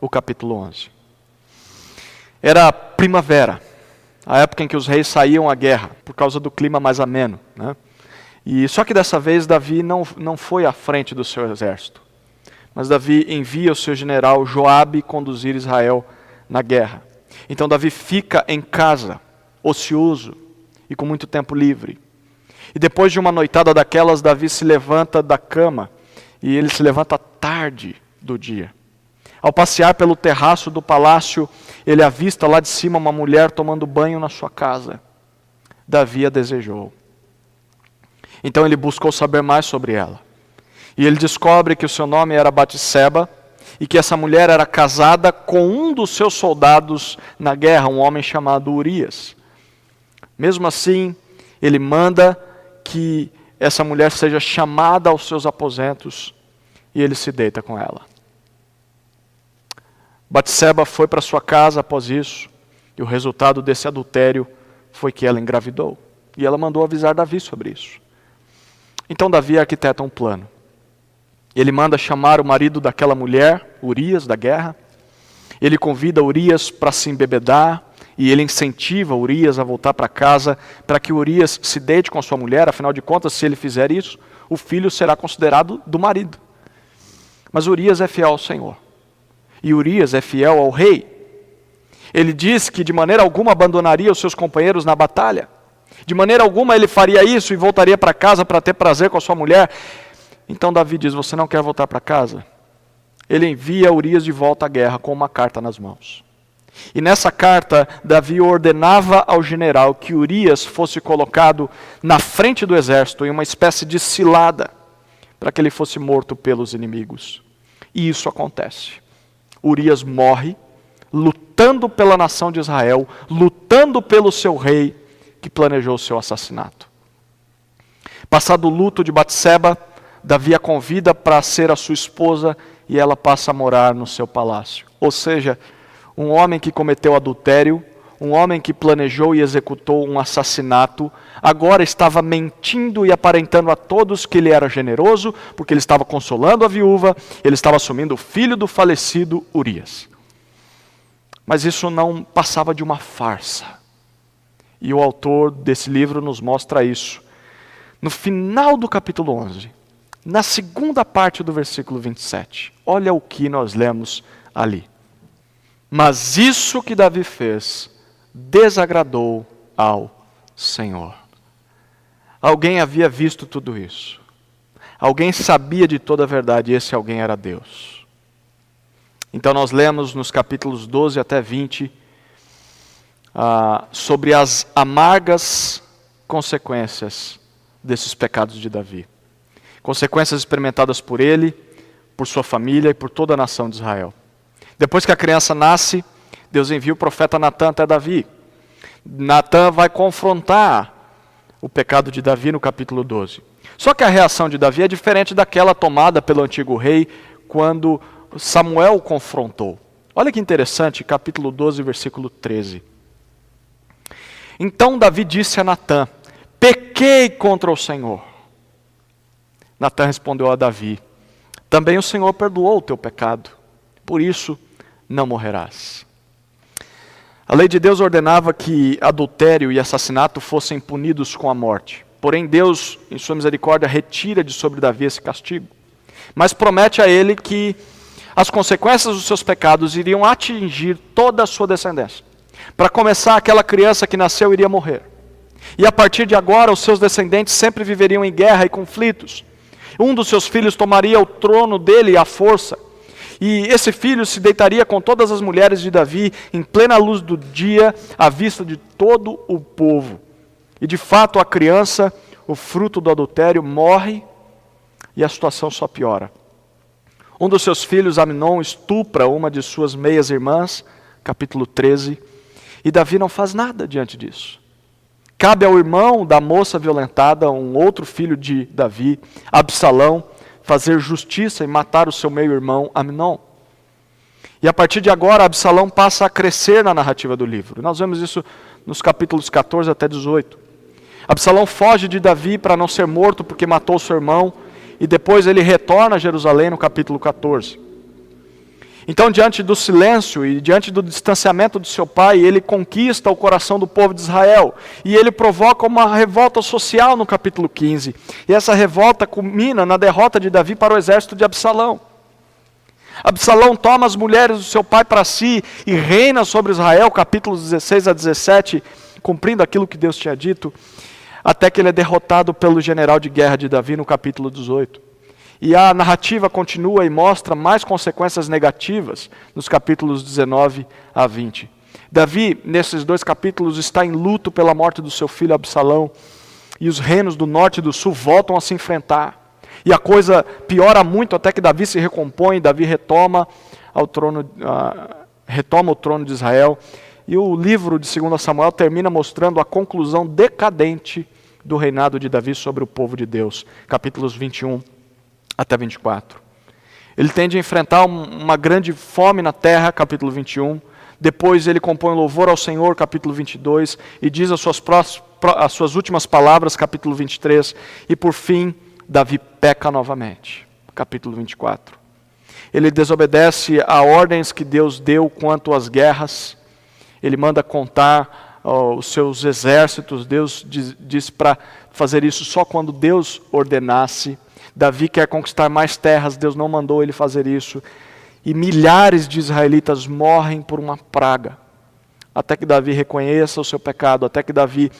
A: o capítulo 11. Era primavera, a época em que os reis saíam à guerra, por causa do clima mais ameno, né? E só que dessa vez Davi não foi à frente do seu exército. Mas Davi envia o seu general Joabe conduzir Israel na guerra. Então Davi fica em casa, ocioso e com muito tempo livre. E depois de uma noitada daquelas, Davi se levanta da cama, e ele se levanta tarde do dia. Ao passear pelo terraço do palácio, ele avista lá de cima uma mulher tomando banho na sua casa. Davi a desejou. Então ele buscou saber mais sobre ela. E ele descobre que o seu nome era Batseba e que essa mulher era casada com um dos seus soldados na guerra, um homem chamado Urias. Mesmo assim, ele manda que essa mulher seja chamada aos seus aposentos e ele se deita com ela. Batseba foi para sua casa após isso e o resultado desse adultério foi que ela engravidou. E ela mandou avisar Davi sobre isso. Então Davi arquiteta um plano. Ele manda chamar o marido daquela mulher, Urias, da guerra. Ele convida Urias para se embebedar e ele incentiva Urias a voltar para casa para que Urias se deite com a sua mulher. Afinal de contas, se ele fizer isso, o filho será considerado do marido. Mas Urias é fiel ao Senhor. E Urias é fiel ao rei. Ele diz que de maneira alguma abandonaria os seus companheiros na batalha. De maneira alguma ele faria isso e voltaria para casa para ter prazer com a sua mulher. Então Davi diz, você não quer voltar para casa? Ele envia Urias de volta à guerra com uma carta nas mãos. E nessa carta, Davi ordenava ao general que Urias fosse colocado na frente do exército em uma espécie de cilada, para que ele fosse morto pelos inimigos. E isso acontece. Urias morre, lutando pela nação de Israel, lutando pelo seu rei, que planejou o seu assassinato. Passado o luto de Batseba, Davi a convida para ser a sua esposa e ela passa a morar no seu palácio. Ou seja, um homem que cometeu adultério, um homem que planejou e executou um assassinato, agora estava mentindo e aparentando a todos que ele era generoso, porque ele estava consolando a viúva, ele estava assumindo o filho do falecido Urias. Mas isso não passava de uma farsa. E o autor desse livro nos mostra isso. No final do capítulo 11, na segunda parte do versículo 27, olha o que nós lemos ali. Mas isso que Davi fez desagradou ao Senhor. Alguém havia visto tudo isso. Alguém sabia de toda a verdade e esse alguém era Deus. Então nós lemos nos capítulos 12 até 20 sobre as amargas consequências desses pecados de Davi. Consequências experimentadas por ele, por sua família e por toda a nação de Israel. Depois que a criança nasce, Deus envia o profeta Natã até Davi. Natã vai confrontar o pecado de Davi no capítulo 12. Só que a reação de Davi é diferente daquela tomada pelo antigo rei quando Samuel o confrontou. Olha que interessante, capítulo 12, versículo 13. Então Davi disse a Natã, pequei contra o Senhor. Natã respondeu a Davi, também o Senhor perdoou o teu pecado, por isso não morrerás. A lei de Deus ordenava que adultério e assassinato fossem punidos com a morte. Porém Deus, em sua misericórdia, retira de sobre Davi esse castigo. Mas promete a ele que as consequências dos seus pecados iriam atingir toda a sua descendência. Para começar, aquela criança que nasceu iria morrer. E a partir de agora, os seus descendentes sempre viveriam em guerra e conflitos. Um dos seus filhos tomaria o trono dele à força. E esse filho se deitaria com todas as mulheres de Davi em plena luz do dia, à vista de todo o povo. E de fato a criança, o fruto do adultério, morre e a situação só piora. Um dos seus filhos, Amnon, estupra uma de suas meias-irmãs, capítulo 13, e Davi não faz nada diante disso. Cabe ao irmão da moça violentada, um outro filho de Davi, Absalão, fazer justiça e matar o seu meio-irmão Amnon. E a partir de agora, Absalão passa a crescer na narrativa do livro. Nós vemos isso nos capítulos 14 até 18. Absalão foge de Davi para não ser morto porque matou seu irmão, e depois ele retorna a Jerusalém no capítulo 14. Então, diante do silêncio e diante do distanciamento de seu pai, ele conquista o coração do povo de Israel. E ele provoca uma revolta social no capítulo 15. E essa revolta culmina na derrota de Davi para o exército de Absalão. Absalão toma as mulheres do seu pai para si e reina sobre Israel, capítulos 16 a 17, cumprindo aquilo que Deus tinha dito, até que ele é derrotado pelo general de guerra de Davi no capítulo 18. E a narrativa continua e mostra mais consequências negativas nos capítulos 19 a 20. Davi, nesses 2 capítulos, está em luto pela morte do seu filho Absalão, e os reinos do norte e do sul voltam a se enfrentar. E a coisa piora muito até que Davi se recompõe, Davi retoma o trono de Israel. E o livro de 2 Samuel termina mostrando a conclusão decadente do reinado de Davi sobre o povo de Deus. Capítulos 21 até 24. Ele tende a enfrentar uma grande fome na terra, capítulo 21. Depois ele compõe louvor ao Senhor, capítulo 22. E diz as suas últimas palavras, capítulo 23. E por fim, Davi peca novamente, capítulo 24. Ele desobedece a ordens que Deus deu quanto às guerras. Ele manda contar os seus exércitos. Deus diz para fazer isso só quando Deus ordenasse. Davi quer conquistar mais terras, Deus não mandou ele fazer isso. E milhares de israelitas morrem por uma praga. Até que Davi reconheça o seu pecado, até que Davi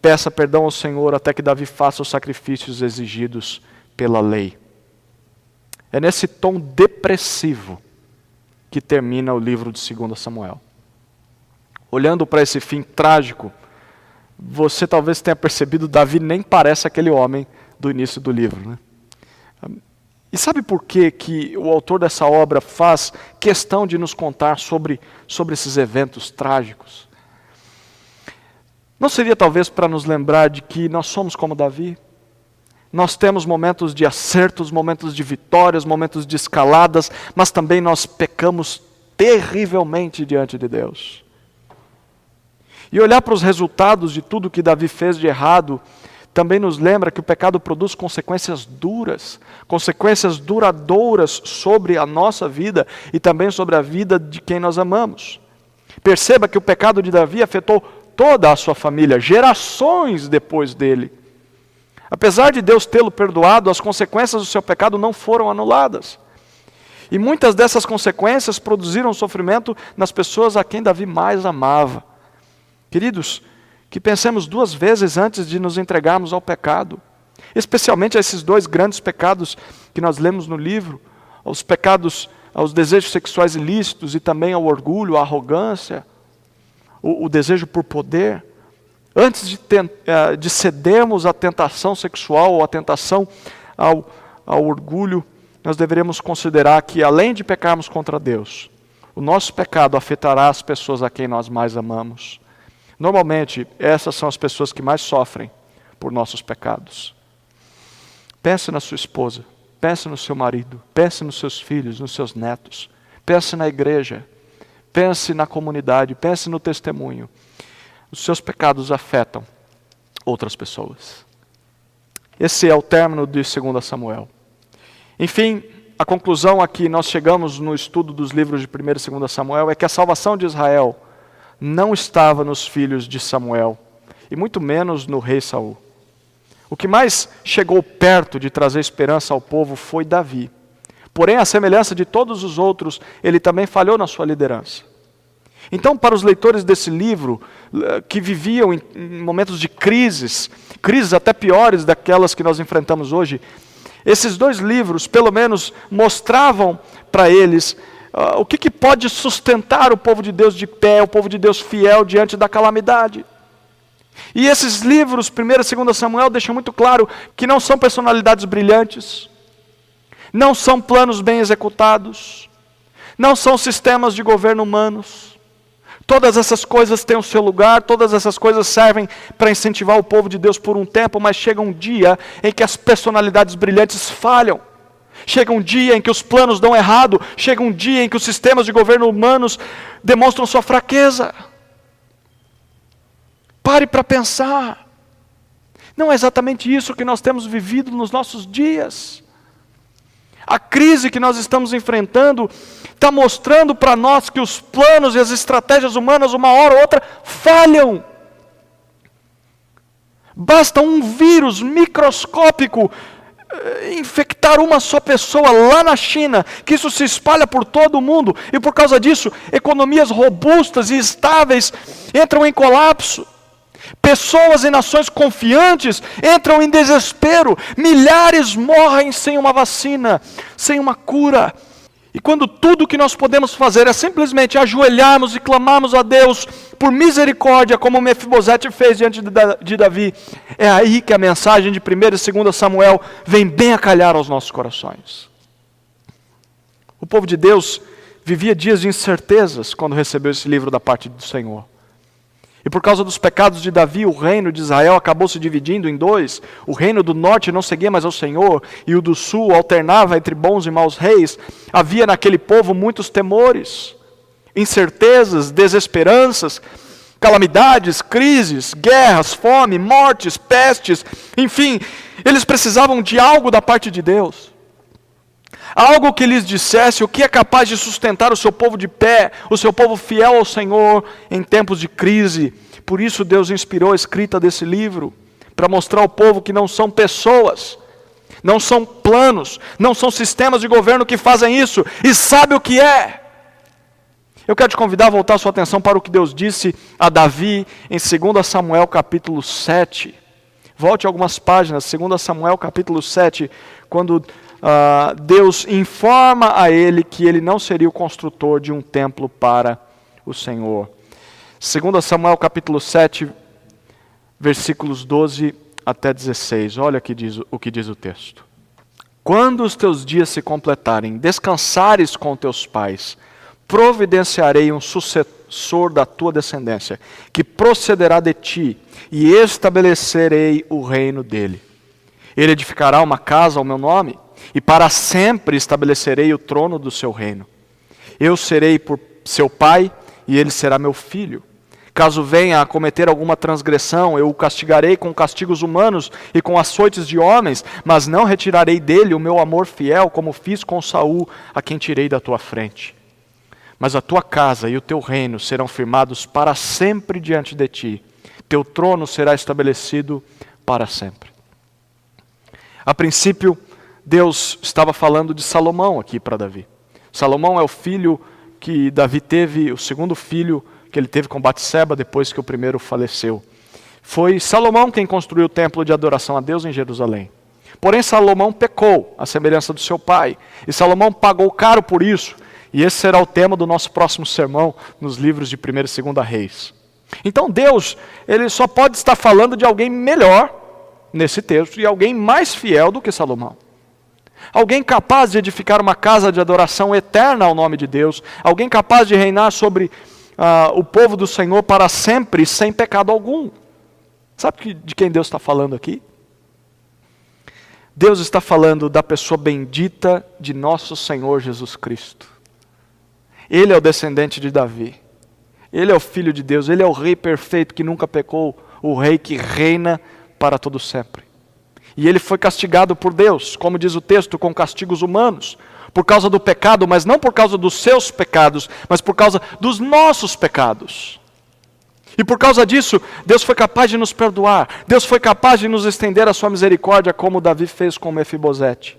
A: peça perdão ao Senhor, até que Davi faça os sacrifícios exigidos pela lei. É nesse tom depressivo que termina o livro de 2 Samuel. Olhando para esse fim trágico, você talvez tenha percebido, Davi nem parece aquele homem do início do livro, né? E sabe por que o autor dessa obra faz questão de nos contar sobre esses eventos trágicos? Não seria talvez para nos lembrar de que nós somos como Davi? Nós temos momentos de acertos, momentos de vitórias, momentos de escaladas, mas também nós pecamos terrivelmente diante de Deus. E olhar para os resultados de tudo que Davi fez de errado também nos lembra que o pecado produz consequências duras, consequências duradouras sobre a nossa vida e também sobre a vida de quem nós amamos. Perceba que o pecado de Davi afetou toda a sua família, gerações depois dele. Apesar de Deus tê-lo perdoado, as consequências do seu pecado não foram anuladas. E muitas dessas consequências produziram sofrimento nas pessoas a quem Davi mais amava. Queridos, que pensemos 2 vezes antes de nos entregarmos ao pecado, especialmente a esses 2 grandes pecados que nós lemos no livro, aos pecados, aos desejos sexuais ilícitos e também ao orgulho, à arrogância, o desejo por poder. Antes de cedermos à tentação sexual ou à tentação ao orgulho, nós deveremos considerar que, além de pecarmos contra Deus, o nosso pecado afetará as pessoas a quem nós mais amamos. Normalmente, essas são as pessoas que mais sofrem por nossos pecados. Pense na sua esposa, pense no seu marido, pense nos seus filhos, nos seus netos, pense na igreja, pense na comunidade, pense no testemunho. Os seus pecados afetam outras pessoas. Esse é o término de 2 Samuel. Enfim, a conclusão a que nós chegamos no estudo dos livros de 1 e 2 Samuel é que a salvação de Israel não estava nos filhos de Samuel, e muito menos no rei Saul. O que mais chegou perto de trazer esperança ao povo foi Davi. Porém, à semelhança de todos os outros, ele também falhou na sua liderança. Então, para os leitores desse livro, que viviam em momentos de crises até piores daquelas que nós enfrentamos hoje, esses 2 livros, pelo menos, mostravam para eles o que pode sustentar o povo de Deus de pé, o povo de Deus fiel diante da calamidade. E esses livros, 1 e 2 Samuel, deixam muito claro que não são personalidades brilhantes, não são planos bem executados, não são sistemas de governo humanos. Todas essas coisas têm o seu lugar, todas essas coisas servem para incentivar o povo de Deus por um tempo, mas chega um dia em que as personalidades brilhantes falham. Chega um dia em que os planos dão errado, chega um dia em que os sistemas de governo humanos demonstram sua fraqueza. Pare para pensar. Não é exatamente isso que nós temos vivido nos nossos dias. A crise que nós estamos enfrentando está mostrando para nós que os planos e as estratégias humanas, uma hora ou outra, falham. Basta um vírus microscópico infectar uma só pessoa lá na China, que isso se espalha por todo o mundo, e por causa disso, economias robustas e estáveis entram em colapso. Pessoas e nações confiantes entram em desespero. Milhares morrem sem uma vacina, sem uma cura. E quando tudo o que nós podemos fazer é simplesmente ajoelharmos e clamarmos a Deus por misericórdia, como Mefibosete fez diante de Davi, é aí que a mensagem de 1 e 2 Samuel vem bem a calhar aos nossos corações. O povo de Deus vivia dias de incertezas quando recebeu esse livro da parte do Senhor. E por causa dos pecados de Davi, o reino de Israel acabou se dividindo em dois. O reino do norte não seguia mais ao Senhor, e o do sul alternava entre bons e maus reis. Havia naquele povo muitos temores, incertezas, desesperanças, calamidades, crises, guerras, fome, mortes, pestes. Enfim, eles precisavam de algo da parte de Deus. Algo que lhes dissesse o que é capaz de sustentar o seu povo de pé, o seu povo fiel ao Senhor em tempos de crise. Por isso Deus inspirou a escrita desse livro, para mostrar ao povo que não são pessoas, não são planos, não são sistemas de governo que fazem isso, e sabe o que é. Eu quero te convidar a voltar a sua atenção para o que Deus disse a Davi em 2 Samuel capítulo 7. Volte algumas páginas, 2 Samuel capítulo 7, quando Deus informa a ele que ele não seria o construtor de um templo para o Senhor. 2 Samuel capítulo 7, versículos 12 até 16. Olha o que diz o texto. Quando os teus dias se completarem, descansares com teus pais, providenciarei um sucessor da tua descendência, que procederá de ti, e estabelecerei o reino dele. Ele edificará uma casa ao meu nome, e para sempre estabelecerei o trono do seu reino. Eu serei por seu pai, e ele será meu filho. Caso venha a cometer alguma transgressão, eu o castigarei com castigos humanos e com açoites de homens, mas não retirarei dele o meu amor fiel, como fiz com Saul, a quem tirei da tua frente. Mas a tua casa e o teu reino serão firmados para sempre diante de ti. Teu trono será estabelecido para sempre. A princípio, Deus estava falando de Salomão aqui para Davi. Salomão é o filho que Davi teve, o segundo filho que ele teve com Batseba depois que o primeiro faleceu. Foi Salomão quem construiu o templo de adoração a Deus em Jerusalém. Porém, Salomão pecou, à semelhança do seu pai. E Salomão pagou caro por isso. E esse será o tema do nosso próximo sermão nos livros de 1 e 2 Reis. Então Deus, ele só pode estar falando de alguém melhor nesse texto e alguém mais fiel do que Salomão. Alguém capaz de edificar uma casa de adoração eterna ao nome de Deus. Alguém capaz de reinar sobre o povo do Senhor para sempre, sem pecado algum. Sabe de quem Deus está falando aqui? Deus está falando da pessoa bendita de nosso Senhor Jesus Cristo. Ele é o descendente de Davi. Ele é o Filho de Deus. Ele é o Rei perfeito que nunca pecou. O Rei que reina para todo sempre. E ele foi castigado por Deus, como diz o texto, com castigos humanos, por causa do pecado, mas não por causa dos seus pecados, mas por causa dos nossos pecados. E por causa disso, Deus foi capaz de nos perdoar. Deus foi capaz de nos estender a sua misericórdia, como Davi fez com Mefibosete.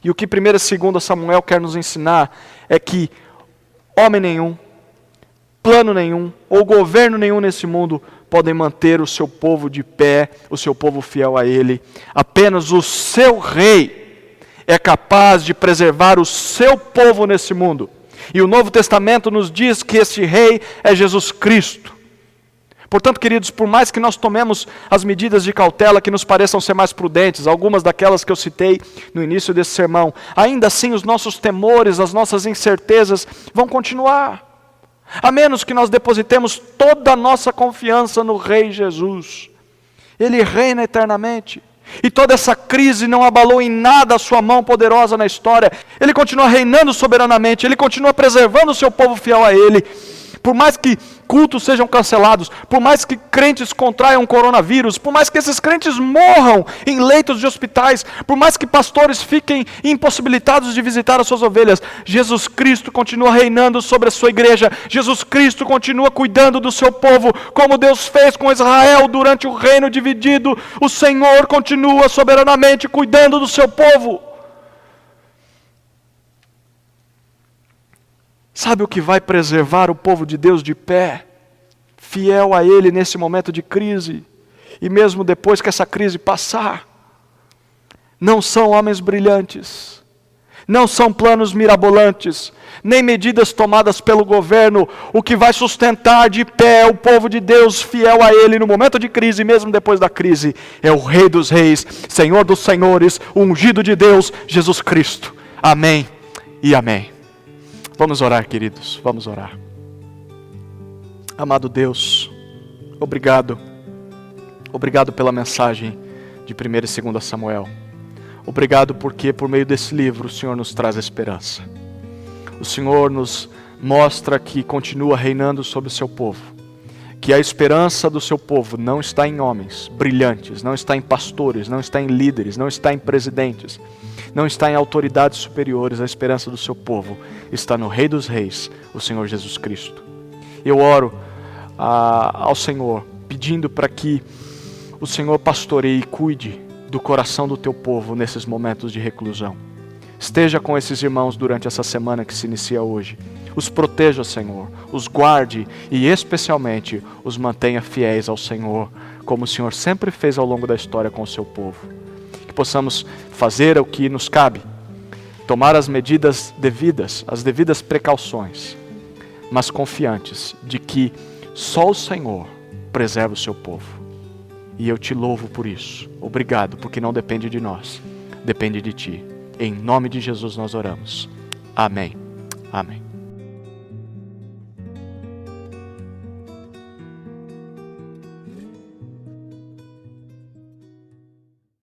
A: E o que 1 e 2 Samuel quer nos ensinar é que homem nenhum, plano nenhum, ou governo nenhum nesse mundo podem manter o seu povo de pé, o seu povo fiel a ele. Apenas o seu rei é capaz de preservar o seu povo nesse mundo. E o Novo Testamento nos diz que esse rei é Jesus Cristo. Portanto, queridos, por mais que nós tomemos as medidas de cautela que nos pareçam ser mais prudentes, algumas daquelas que eu citei no início desse sermão, ainda assim os nossos temores, as nossas incertezas vão continuar. A menos que nós depositemos toda a nossa confiança no Rei Jesus. Ele reina eternamente. E toda essa crise não abalou em nada a sua mão poderosa na história. Ele continua reinando soberanamente. Ele continua preservando o seu povo fiel a Ele. Por mais que cultos sejam cancelados, por mais que crentes contraiam coronavírus, por mais que esses crentes morram em leitos de hospitais, por mais que pastores fiquem impossibilitados de visitar as suas ovelhas, Jesus Cristo continua reinando sobre a sua igreja. Jesus Cristo continua cuidando do seu povo, como Deus fez com Israel durante o reino dividido. O Senhor continua soberanamente cuidando do seu povo. Sabe o que vai preservar o povo de Deus de pé, fiel a Ele nesse momento de crise, e mesmo depois que essa crise passar? Não são homens brilhantes, não são planos mirabolantes, nem medidas tomadas pelo governo. O que vai sustentar de pé o povo de Deus fiel a Ele no momento de crise, e mesmo depois da crise, é o Rei dos Reis, Senhor dos Senhores, o ungido de Deus, Jesus Cristo. Amém e amém. Vamos orar, queridos, vamos orar. Amado Deus, obrigado pela mensagem de 1 e 2 Samuel. Obrigado porque por meio desse livro o Senhor nos traz esperança. O Senhor nos mostra que continua reinando sobre o seu povo, que a esperança do seu povo não está em homens brilhantes, não está em pastores, não está em líderes, não está em presidentes, não está em autoridades superiores. A esperança do seu povo está no Rei dos Reis, o Senhor Jesus Cristo. Eu oro ao Senhor, pedindo para que o Senhor pastoreie e cuide do coração do teu povo nesses momentos de reclusão. Esteja com esses irmãos durante essa semana que se inicia hoje. Os proteja, Senhor, os guarde e especialmente os mantenha fiéis ao Senhor, como o Senhor sempre fez ao longo da história com o seu povo. Que possamos fazer o que nos cabe, tomar as medidas devidas, as devidas precauções, mas confiantes de que só o Senhor preserva o seu povo. E eu te louvo por isso. Obrigado, porque não depende de nós, depende de ti. Em nome de Jesus nós oramos. Amém. Amém.